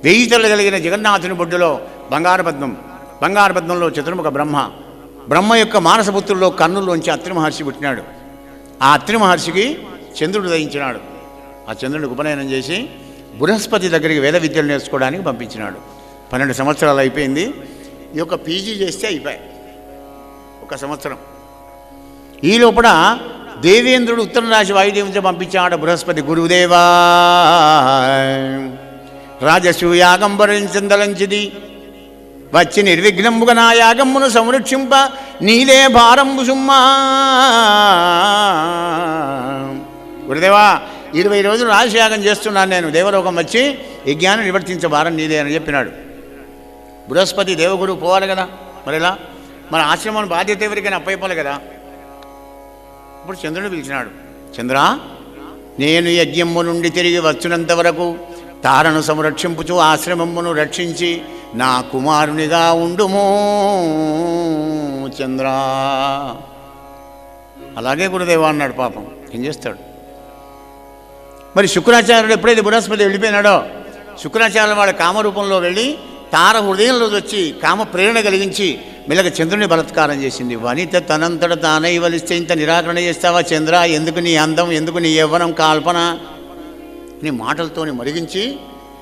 వెయ్యి తలలు కలిగిన జగన్నాథుని బొడ్డులో బంగారు పద్మం, బంగారు పద్మంలో చతుర్ముఖ బ్రహ్మ, బ్రహ్మ యొక్క మానసపుత్రుల్లో కన్నుల్లోంచి అత్రి మహర్షి పుట్టినాడు. ఆ అత్రి మహర్షికి చంద్రుడు దయించినాడు. ఆ చంద్రుడికి ఉపనయనం చేసి బృహస్పతి దగ్గరికి వేద విద్యలు నేర్చుకోవడానికి పంపించినాడు. 12 సంవత్సరాలు అయిపోయింది. ఈ యొక్క పీజీ చేస్తే అయిపోయాయి 1 సంవత్సరం. ఈ లోపల దేవేంద్రుడు ఉత్తర రాశి వాయుదేవునితో పంపించాడు. బృహస్పతి గురుదేవా రాజసూయాగం వరించందలంచిది వచ్చి నిర్విఘ్నంబుగా నా యాగమ్మును సంరక్షింప నీలే భారంబు సుమ్మా. గురుదేవా 20 రోజులు రాజయాగం చేస్తున్నాను నేను, దేవలోకం వచ్చి యజ్ఞాన్ని నివర్తించే భారం నీదే అని చెప్పినాడు. బృహస్పతి దేవగురు పోవాలి కదా, మరి ఎలా? మన ఆశ్రమం బాధ్యత ఎవరికైనా అప్పయిపోవాలి కదా. ఇప్పుడు చంద్రుడు పిలిచినాడు. చంద్ర, నేను యజ్ఞమ్ము నుండి తిరిగి వచ్చినంత వరకు తారను సంరక్షింపుచు ఆశ్రమమును రక్షించి నా కుమారునిగా ఉండుము చంద్ర. అలాగే గురుదేవా అన్నాడు. పాపం ఏం చేస్తాడు మరి. శుక్రాచార్యుడు ఎప్పుడైతే బృహస్పతి వెళ్ళిపోయినాడో, శుక్రాచార్యులు వాళ్ళ కామరూపంలో వెళ్ళి తార హృదయంలో వచ్చి కామ ప్రేరణ కలిగించి మెల్లగ చంద్రుని బలత్కారం చేసింది. వనిత తనంతట తానై వలిస్తే ఇంత నిరాకరణ చేస్తావా చంద్ర? ఎందుకు నీ అందం, ఎందుకు నీ యవ్వనం, కల్పన నీ మాటలతోని మరిగించి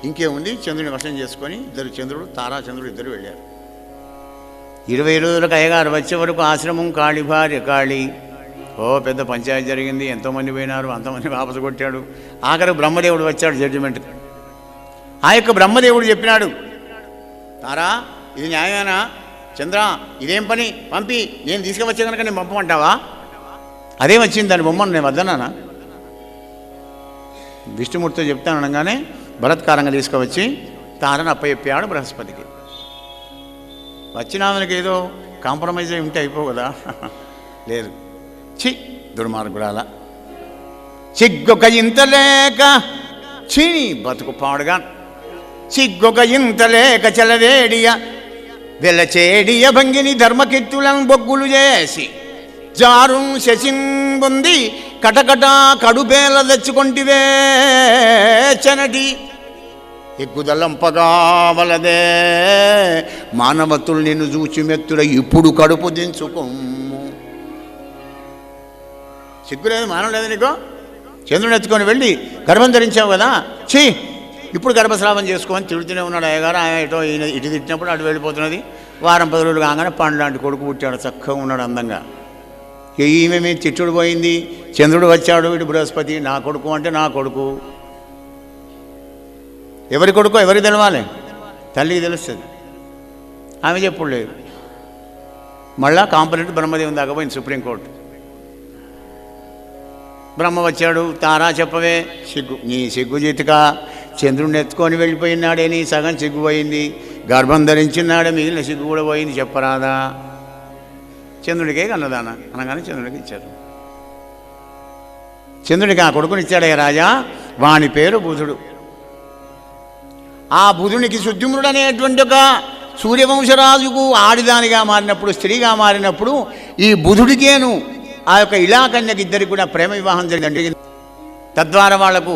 ఇంకేముంది చంద్రుని వశం చేసుకొని చంద్రుడు తారాచంద్రుడు ఇద్దరు వెళ్ళారు. 20 రోజులకు అయ్యగారు వచ్చే వరకు ఆశ్రమం కాళీ భార్య కాళీ. పెద్ద పంచాయతీ జరిగింది, ఎంతోమంది పోయినారు, అంతమంది వాపసు కొట్టాడు. ఆఖరు బ్రహ్మదేవుడు వచ్చాడు జడ్జిమెంట్కి. ఆ యొక్క బ్రహ్మదేవుడు చెప్పినాడు, తారా ఇది న్యాయమేనా? చంద్ర ఇదేం పని, పంపి నేను తీసుకువచ్చే కనుక నేను పంపమంటావా? అదే వచ్చింది, దాని బొమ్మను నేను వద్దన్నానా? విష్ణుమూర్తితో చెప్తాను అనగానే బలత్కారంగా తీసుకువచ్చి తారను అప్పచెప్పాడు బృహస్పతికి. వచ్చిన ఆమెకి ఏదో కాంప్రమైజ్ అయి ఉంటే అయిపో కదా. లేదు, దుర్మార్గురాల చిగ్గొక ఇంత లేక చీని బతుకు పాడుగా చిగ్గొక ఇంత లేక చలవేడియ వెలచేడియ భంగిని ధర్మకిత్తులను బొగ్గులు చేసి జారు శశిన్ పొంది కటకట కడుపేల తెచ్చుకొంటివే చనటి ఎగ్గుదలంపగావలదే మానవతులు నిన్ను చూచి మెత్తుడ ఇప్పుడు కడుపు దించుకొమ్ము. సిగ్గులేదు, మానవ లేదు నీకు? చంద్రుని ఎత్తుకొని వెళ్ళి గర్భం ధరించావు కదా, ఇప్పుడు గర్భస్రావం చేసుకోమని తిడుతూనే ఉన్నాడు అయ్యగారు. ఆయన ఇటు తిట్టినప్పుడు అటు వెళ్ళిపోతున్నది. వారం 10 రోజులు కాగానే పండు లాంటి కొడుకు పుట్టాడు, చక్కగా ఉన్నాడు అందంగా. ఈమె తిట్టుడు పోయింది. చంద్రుడు వచ్చాడు, ఇటు బృహస్పతి. నా కొడుకు అంటే నా కొడుకు. ఎవరి కొడుకో ఎవరికి తెలవాలి? తల్లికి తెలుస్తుంది. ఆమె చెప్పుడు లేదు. మళ్ళా కాంపనెంట్ బ్రహ్మదేవుని దాకా పోయింది సుప్రీంకోర్టు. బ్రహ్మ వచ్చాడు, తారా చెప్పవే. నీ సిగ్గు జీతిక చంద్రుడిని ఎత్తుకొని వెళ్ళిపోయినాడే, నీ సగం సిగ్గు పోయింది. గర్భం ధరించినాడే, మిగిలిన సిగ్గు కూడా పోయింది, చెప్పరాదా? చంద్రుడికే కన్నదాన అనగానే చంద్రుడికి ఇచ్చారు. చంద్రుడికి ఆ కొడుకుని ఇచ్చాడే రాజా, వాని పేరు బుధుడు. ఆ బుధునికి సుద్యుమ్నుడు అనేటువంటి ఒక సూర్యవంశరాజుకు ఆడిదానిగా మారినప్పుడు, స్త్రీగా మారినప్పుడు ఈ బుధుడికేను ఆ యొక్క ఇలాకన్యకి ఇద్దరికి కూడా ప్రేమ వివాహం జరిగింది. తద్వారా వాళ్లకు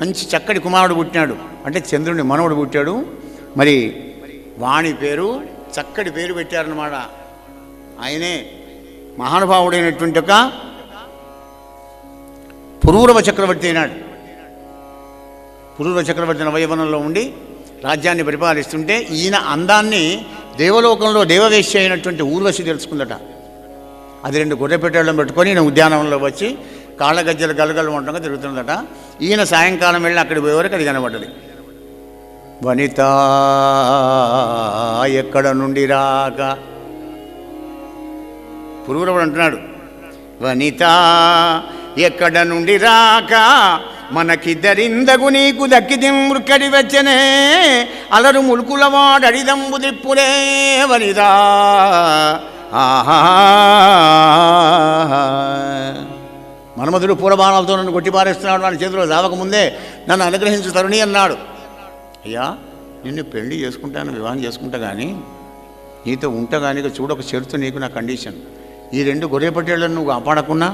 మంచి చక్కటి కుమారుడు పుట్టినాడు, అంటే చంద్రుని మనవడు పుట్టాడు. మరి వాణి పేరు చక్కటి పేరు పెట్టారన్నమాట. ఆయనే మహానుభావుడైనటువంటి ఒక పురూరవ చక్రవర్తి అయినాడు. పురూరవ చక్రవర్తి నవయవనంలో ఉండి రాజ్యాన్ని పరిపాలిస్తుంటే ఈయన అందాన్ని దేవలోకంలో దేవవేశ్య అయినటువంటి ఊర్వశి తెలుసుకుందట. అది 2 గొర్రెపెట్టెళ్ళం పెట్టుకొని ఈయన ఉద్యానవనంలో వచ్చి కాళ్ళ గజ్జలు గలగలు వంటంగా తిరుగుతుందట. ఈయన సాయంకాలం వెళ్ళి అక్కడికి పోయేవరకు అది కనబడ్డది. వనిత ఎక్కడ నుండి రాక, పురూరవుడు అంటున్నాడు, వనిత ఎక్కడ నుండి రాక మనకిద్దరిందగు నీకు దక్కిది మృక్కడి వచ్చనే అలరు ములుకులవాడు అడిదంబు దిప్పులే వనిత. ఆహా, మన్మధుడు పూలబాణాలతో నన్ను కొట్టిపారేస్తున్నాడు, వాడి చేతిలో రావకముందే నన్ను అనుగ్రహించు తరుణి అన్నాడు. అయ్యా, నిన్ను పెళ్లి చేసుకుంటాను, వివాహం చేసుకుంటా, కానీ నీతో ఉంటా కానీ చూడొక షరతు, నీకు నా కండిషన్. ఈ 2 గొర్రెపట్టేళ్లను నువ్వు కాపాడకున్నా,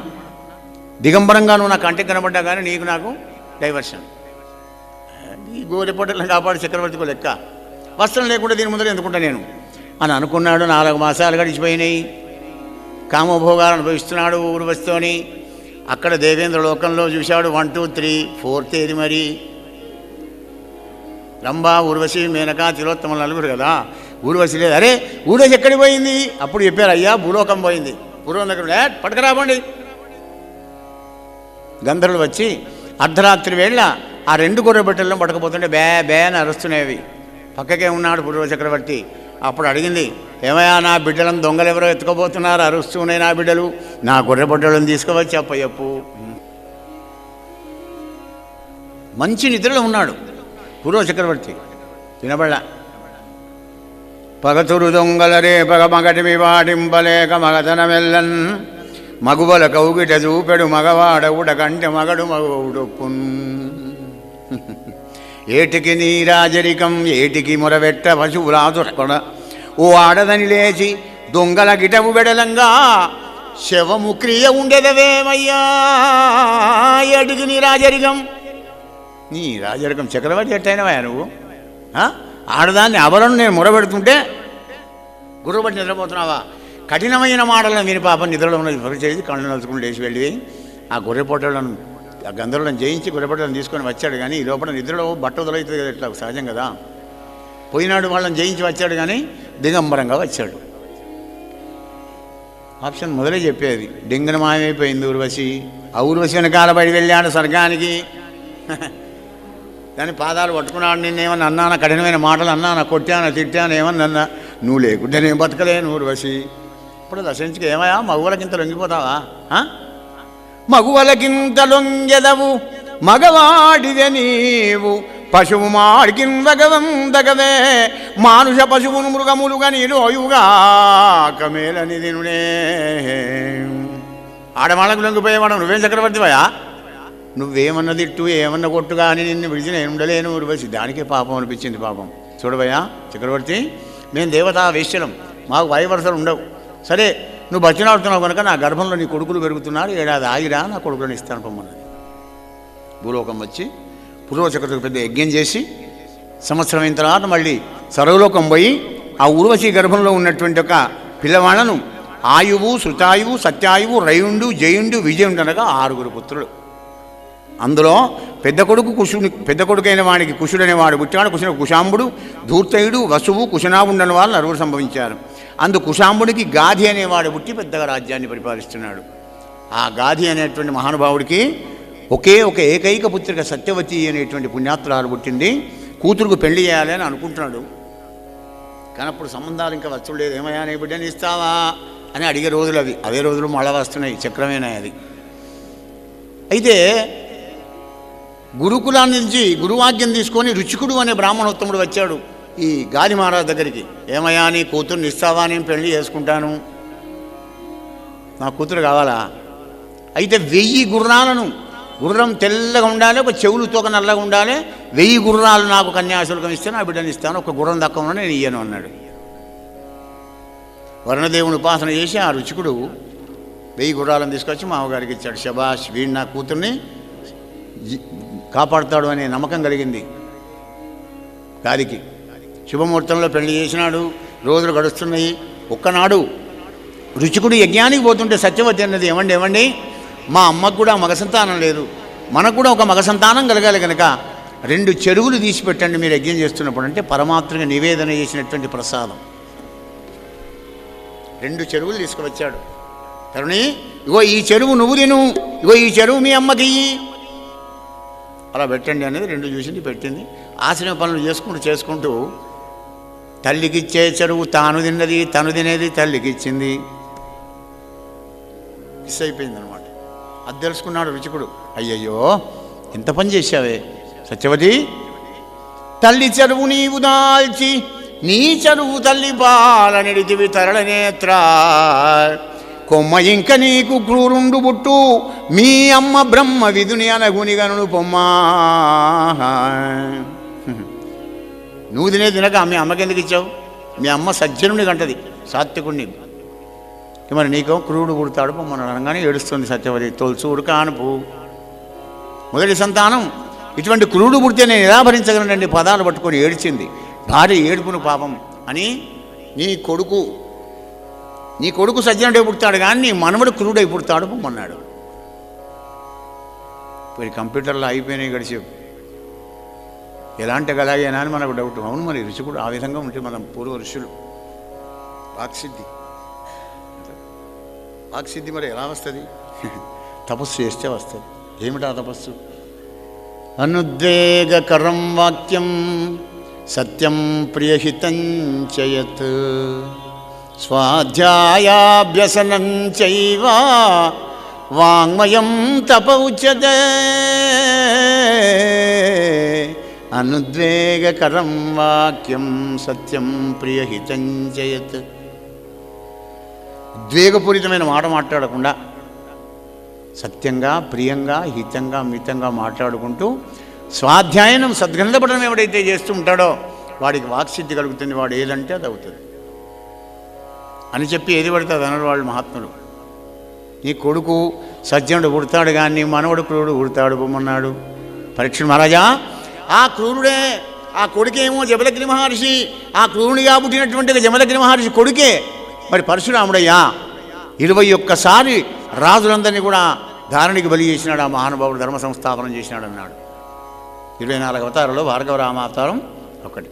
దిగంబరంగా నువ్వు నా కంటికి కనబడ్డా కానీ నీకు నాకు డైవర్షన్. ఈ గోరెపొట్టలను కాపాడు చక్రవర్తికి లెక్క, వస్త్రం లేకుండా దీని ముందర ఎందుకుంటా నేను అని అనుకున్నాడు. 4 మాసాలు గడిచిపోయినాయి. కామభోగాలు అనుభవిస్తున్నాడు ఊర్వశితోని. అక్కడ దేవేంద్ర లోకంలో చూశాడు. 1 2 3 4th ఏది మరి? రంభ, ఊర్వశి, మేనక, తిలోత్తమ నలుగురు కదా. ఊర్వశి లేదు. అరే ఊర్వశి ఎక్కడికి పోయింది? అప్పుడు చెప్పారు, అయ్యా భూలోకం పోయింది. పూర్వం దగ్గర పట్టుకురాబండి. గంధర్వులు వచ్చి అర్ధరాత్రి వేళ ఆ 2 గొర్రెబిడ్డలను పట్టుకుపోతుంటే బే బే అని అరుస్తున్నాయి. పక్కకే ఉన్నాడు పూర్వ చక్రవర్తి. అప్పుడు అడిగింది, ఏమయ్యా నా బిడ్డలను దొంగలు ఎవరో ఎత్తుకోబోతున్నారు, అరుస్తున్నాయి నా బిడ్డలు, నా గొర్రెబిడ్డలను తీసుకువచ్చి అప్పయ్యప్పు. మంచి నిద్రలో ఉన్నాడు పూర్వ చక్రవర్తి. వినబడ పగతురు దొంగలరే పగ మగటిమి వాటింపలేక మగతన మెల్లన్ మగువల కౌగిట చూపెడు మగవాడవుడ కంటే మగడు మగవుడొప్పున్. ఏటికి నీ రాజరికం ఏటికి మొరవెట్ట పశువులాదుర్పణ ఓ ఆడదని లేచి దొంగల గిటవు బెడలంగా శవము క్రియ ఉండేదవేమయ్యా. ఏటికి నీ రాజరికం? నీ రాజరికం చక్రవర్తి ఎట్టయినవా నువ్వు? ఆడదాన్ని అబలను నేను మొరబెడుతుంటే గుర్రబట్టి నిద్రపోతున్నావా? కఠినమైన మాటలను విని పాపం నిద్రలో ఉన్నది పరిచేసి కళ్ళు నలుచుకుని లేచి వెళ్ళి ఆ గొర్రెపోటలను ఆ గంధర్వులను జయించి గొర్రెపోటలను తీసుకొని వచ్చాడు. కానీ ఈ లోపల నిద్రలో బట్ట వదులవుతుంది కదా, ఇట్లా సహజం కదా. పోయినాడు వాళ్ళని జయించి వచ్చాడు, కానీ దిగంబరంగా వచ్చాడు. ఆప్షన్ మొదలే చెప్పేది. డింగన మాయమైపోయింది ఊర్వశి. ఆ ఊర్వశి వెనకాల బయట వెళ్ళాడు స్వర్గానికి. దాని పాదాలు పట్టుకున్నాడు. నిన్నేమన్నా అన్నానా? కఠినమైన మాటలు అన్నానా? కొట్టానా? తిట్టానా? ఏమన్నా? నువ్వు లేకుంటే నేను బతకలేను ఊర్వశి. ఇప్పుడు దశించుకు ఏమయ్యా మగువలకింత లొంగిపోతావా? మగువలకింత లొంగెదవు మగవాడివే నీవు పశువు మాడికిన్ వగవందగవే మానుష పశువును మృగములుగా నీలోయుగా కమేలని దినునే. ఆడవాళ్ళకు లొంగిపోయేవాడు నువ్వేం చక్రవర్తివయా? నువ్వేమన్నా తిట్టు ఏమన్నా కొట్టుగా అని నిన్ను విడిచి నేను ఉండలేను ఊర్వశి. దానికే పాపం అనిపించింది. పాపం చూడబోయా చక్రవర్తి, మేము దేవతా వేశ్యలం, మాకు వాయువరసలు ఉండవు. సరే నువ్వు బతినాడుతున్నావు కనుక నా గర్భంలో నీ కొడుకులు పెరుగుతున్నారు, 1 ఏడాది ఆగిరా, నా కొడుకులను ఇస్తాను పొమ్మన్నది. భూలోకం వచ్చి పూర్వ చక్రవర్తికి పెద్ద యజ్ఞం చేసి సంవత్సరం అయిన తర్వాత మళ్ళీ సర్వలోకం పోయి ఆ ఊర్వశి గర్భంలో ఉన్నటువంటి ఒక పిల్లవాళ్లను ఆయువు, శృతాయువు, సత్యాయువు, రయుండు, జయుండు, విజయుండు అనగా 6 పుత్రులు. అందులో పెద్ద కొడుకైన వాడికి కుశుడు అనేవాడు పుట్టాడు. కుశాంబుడు, ధూర్తయుడు, వసువు, కుశనాభుండని వాళ్ళు 9 సంభవించారు. అందు కుశాంబుడికి గాధి అనేవాడు పుట్టి పెద్దగా రాజ్యాన్ని పరిపాలిస్తున్నాడు. ఆ గాధి అనేటువంటి మహానుభావుడికి ఒక ఏకైక పుత్రిక సత్యవతి అనేటువంటి పుణ్యాత్తురాలు పుట్టింది. కూతురుకు పెళ్లి చేయాలి అని అనుకుంటున్నాడు. కానీ అప్పుడు సంబంధాలు ఇంకా వచ్చలేదు. ఏమయ్యా నీ బిడ్డని ఇస్తావా అని అడిగే రోజులు అవి. అవే రోజులు మళ్ళా వస్తున్నాయి. చక్రమేనా అది. అయితే గురుకులాన్ని నుంచి గురువాక్యం తీసుకొని రుచికుడు అనే బ్రాహ్మణోత్తముడు వచ్చాడు ఈ గాలి మహారాజు దగ్గరికి. ఏమయ్యా నీ కూతుర్ని ఇస్తావా? నేను పెళ్లి చేసుకుంటాను, నా కూతురు కావాలా? అయితే 1000 గుర్రాలను, గుర్రం తెల్లగా ఉండాలి, ఒక చెవులు తోక నల్లగా ఉండాలి, 1000 గుర్రాలు నాకు కన్యాశుల్కం ఇస్తే నా బిడ్డని ఇస్తాను, ఒక గుర్రం దక్కకుండా నేను ఇయ్యను అన్నాడు. వరుణదేవుని ఉపాసన చేసి ఆ రుచికుడు 1000 గుర్రాలను తీసుకొచ్చి మామగారికి ఇచ్చాడు. శబాష్, వీడు నా కూతుర్ని కాపాడుతాడు అనే నమ్మకం కలిగింది గాదికి. శుభముహూర్తంలో పెళ్లి చేసినాడు. రోజులు గడుస్తున్నాయి. ఒక్కనాడు రుచికుడు యజ్ఞానికి పోతుంటే సత్యవతి అన్నది, ఏమండి మా అమ్మకు కూడా మగ సంతానం లేదు, మనకు కూడా ఒక మగ సంతానం కలగాలి కనుక 2 చెరువులు తీసి పెట్టండి మీరు యజ్ఞం చేస్తున్నప్పుడు. అంటే పరమాత్మగా నివేదన చేసినటువంటి ప్రసాదం. 2 చెరువులు తీసుకువచ్చాడు. తరుణి, ఇగో ఈ చెరువు నువ్వు తిను, ఇగో ఈ చెరువు మీ అమ్మకి అలా పెట్టండి అనేది 2 చూసింది, పెట్టింది. ఆశ్రమ పనులు చేసుకుంటూ తల్లికిచ్చే చెరువు తాను తిన్నది, తను తినేది తల్లికి ఇచ్చింది. మిస్ అయిపోయింది అనమాట. అది తెలుసుకున్నాడు రుచికుడు. అయ్యయ్యో ఎంత పని చేశావే సత్యవతి, తల్లి చెరువు నీవు దాల్చి నీ చెరువు తల్లి పాలనెడితివి తరళ నేత్ర కొమ్మ ఇంక నీకు క్రూరుండు బుట్టు మీ అమ్మ బ్రహ్మ విధుని అనగునిగను పొమ్మా. నువ్వు తినే తినక మీ అమ్మకి ఎందుకు ఇచ్చావు? మీ అమ్మ సజ్జనుని కంటది, సాత్వికుణ్ణి. మరి నీకో క్రూరుడు పుడతాడు పొమ్మని అనగానే ఏడుస్తుంది సత్యవతి. తొలుచూడు కానుపు మొదటి సంతానం ఇటువంటి క్రూరుడు పుడితే నేను ఎలా భరించగలనండి పదాలు పట్టుకొని ఏడ్చింది. భార్య ఏడుపును పాపం అని నీ కొడుకు సజ్జనుడై పుడతాడు కానీ నీ మనవడు క్రూడై పుడతాడు పొమ్మన్నాడు. మరి కంప్యూటర్లో అయిపోయినాయి గడిచి ఎలాంటి అలాగేనా అని మనకు డౌట్. అవును, మరి ఋషి కూడా ఆ విధంగా ఉంటే మనం పూర్వ ఋషులు వాక్సిద్ధి మరి ఎలా వస్తుంది? తపస్సు చేస్తే వస్తుంది. ఏమిటా తపస్సు? అనుద్వేగకరం వాక్యం సత్యం ప్రియహితం చయత్ స్వాధ్యాయాభ్యసనం చైవ వాంగ్మయం తప ఉచ్యతే. అనుద్వేగకరం వాక్యం సత్యం ప్రియహితం చయత్. ఉద్వేగపూరితమైన మాట మాట్లాడకుండా సత్యంగా, ప్రియంగా, హితంగా, మితంగా మాట్లాడుకుంటూ స్వాధ్యాయనం సద్గ్రంథపఠనం ఎవడైతే చేస్తూ ఉంటాడో వాడికి వాక్సిద్ధి కలుగుతుంది. వాడు ఏదంటే అది అవుతుంది అని చెప్పి ఏది పడితే అది అనరు వాళ్ళు మహాత్ములు. నీ కొడుకు సజ్జనుడు పుడతాడు కానీ నీ మనవడు క్రూరుడు పుడతాడు పొమ్మన్నాడు. పరీక్ష మహారాజా, ఆ క్రూరుడే, ఆ కొడుకేమో జమదగ్ని మహర్షి, ఆ క్రూరునిగా పుట్టినటువంటి జమదగ్ని మహర్షి కొడుకే మరి పరశురాముడయ్యా. 21 సారి రాజులందరినీ కూడా ధారణికి బలి చేసినాడు ఆ మహానుభావుడు, ధర్మ సంస్థాపనం చేసినాడు అన్నాడు. 24 అవతారాలు భార్గవ రామావతారం ఒకటి.